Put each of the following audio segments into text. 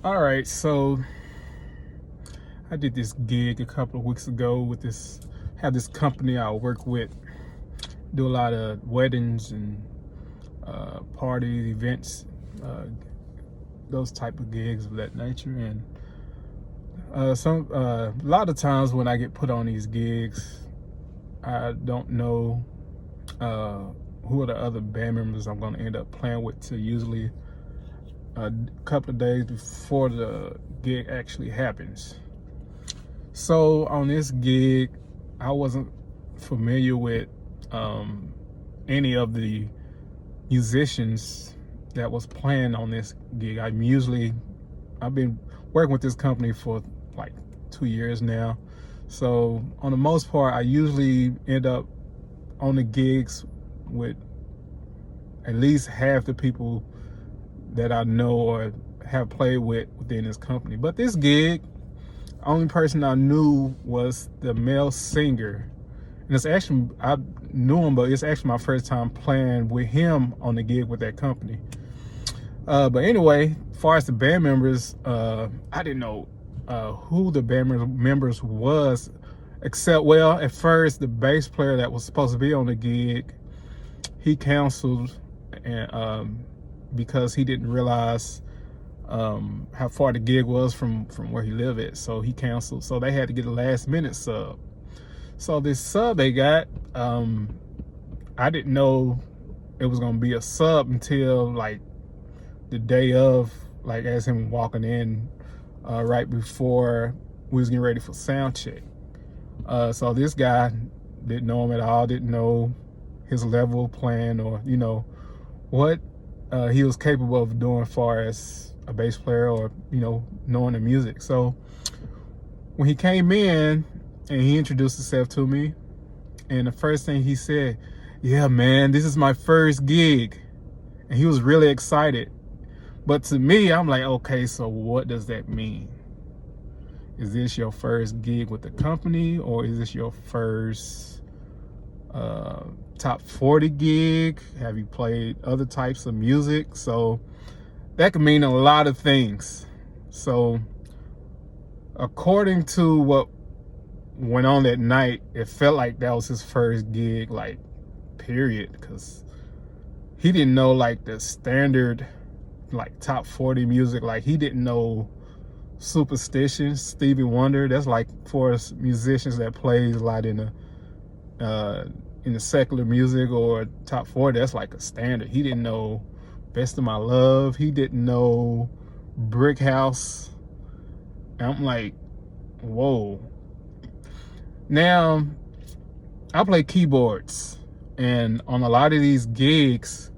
All right, so I did this gig a couple of weeks ago with have this company I work with, do a lot of weddings and parties, events, uh, those type of gigs of that nature. And a lot of times when I get put on these gigs, I don't know uh, who are the other band members I'm going to end up playing with till usually a couple of days before the gig actually happens. So on this gig, I wasn't familiar with any of the musicians that was playing on this gig. I've been working with this company for like 2 years now. So on the most part, I usually end up on the gigs with at least half the people that I know or have played with within this company. But this gig, only person I knew was the male singer. And it's actually, I knew him, but it's actually my first time playing with him on the gig with that company. But anyway, as far as the band members, I didn't know who the band members was, except, well, at first, the bass player that was supposed to be on the gig, he canceled and because he didn't realize how far the gig was from where he lived at, so he canceled. So they had to get a last minute sub. So this sub they got, I didn't know it was gonna be a sub until like the day of, like as him walking in right before we was getting ready for sound check. So this guy didn't know him at all, didn't know his level of playing or what he was capable of doing as far as a bass player or knowing the music. So when he came in and he introduced himself to me, and the first thing he said, "Yeah, man, this is my first gig," and he was really excited. But to me, I'm like, okay, so what does that mean? Is this your first gig with the company, or is this your first top 40 gig? Have you played other types of music? So that could mean a lot of things. So according to what went on that night, it felt like that was his first gig, like, period, because he didn't know like the standard like top 40 music. Like, he didn't know Superstition, Stevie Wonder. That's like for us musicians that plays a lot in the secular music or top 40. That's like a standard. He didn't know Best of My Love. He didn't know Brick House. And I'm like, whoa. Now, I play keyboards, and on a lot of these gigs,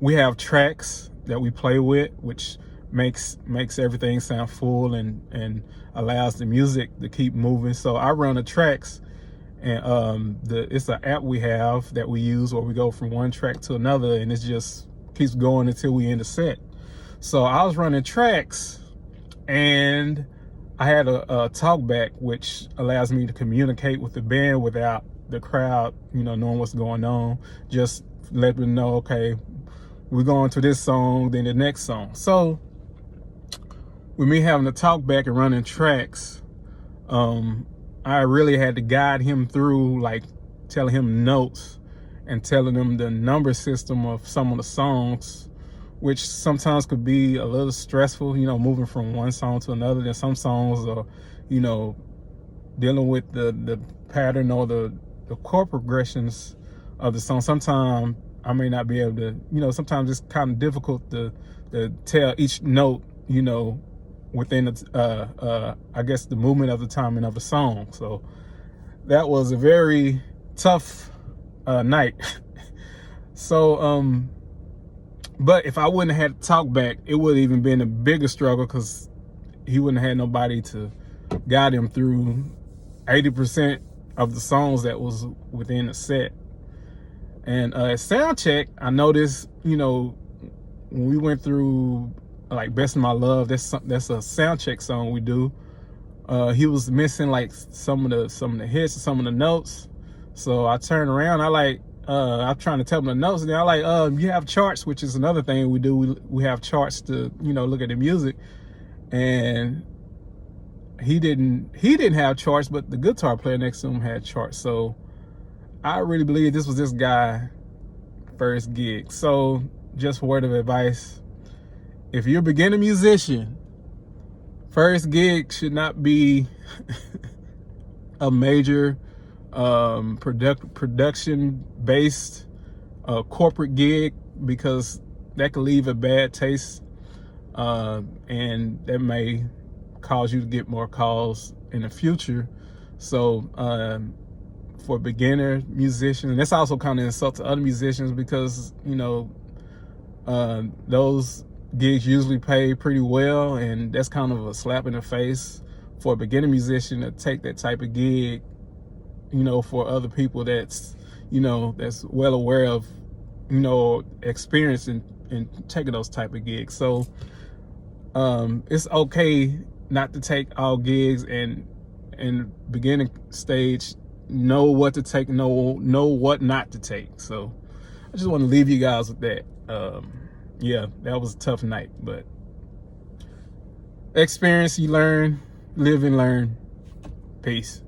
we have tracks that we play with, which makes everything sound full and allows the music to keep moving. So I run the tracks, and it's an app we have that we use where we go from one track to another, and it just keeps going until we end the set. So I was running tracks, and I had a talk back, which allows me to communicate with the band without the crowd, knowing what's going on. Just let them know, okay, we're going to this song, then the next song. So with me having to talk back and running tracks, I really had to guide him through, like telling him notes and telling him the number system of some of the songs, which sometimes could be a little stressful, moving from one song to another. Then some songs are, dealing with the pattern or the chord progressions of the song. Sometimes I may not be able to, sometimes it's kind of difficult to tell each note, within the, I guess, the movement of the timing of the song. So that was a very tough night. So, but if I wouldn't have had to talk back, it would have even been a bigger struggle, because he wouldn't have had nobody to guide him through 80% of the songs that was within the set. And at sound check, I noticed, when we went through like Best of My Love, that's a sound check song we do. He was missing like some of the hits, some of the notes. So I turned around, I like I'm trying to tell him the notes, and they're like, you have charts, which is another thing we do. We have charts to, you know, look at the music. And he didn't have charts, but the guitar player next to him had charts. So I really believe this was this guy first gig. So just a word of advice: if you're a beginner musician, first gig should not be a major production based corporate gig, because that could leave a bad taste, and that may cause you to get more calls in the future. So for beginner musicians, and that's also kind of insult to other musicians, because you know those gigs usually pay pretty well, and that's kind of a slap in the face for a beginner musician to take that type of gig, you know, for other people that's, you know, that's well aware of, you know, experience in taking those type of gigs. So it's okay not to take all gigs, and beginning stage, know what to take, know what not to take. So I just want to leave you guys with that. Yeah, that was a tough night, but experience, you learn, live and learn. Peace.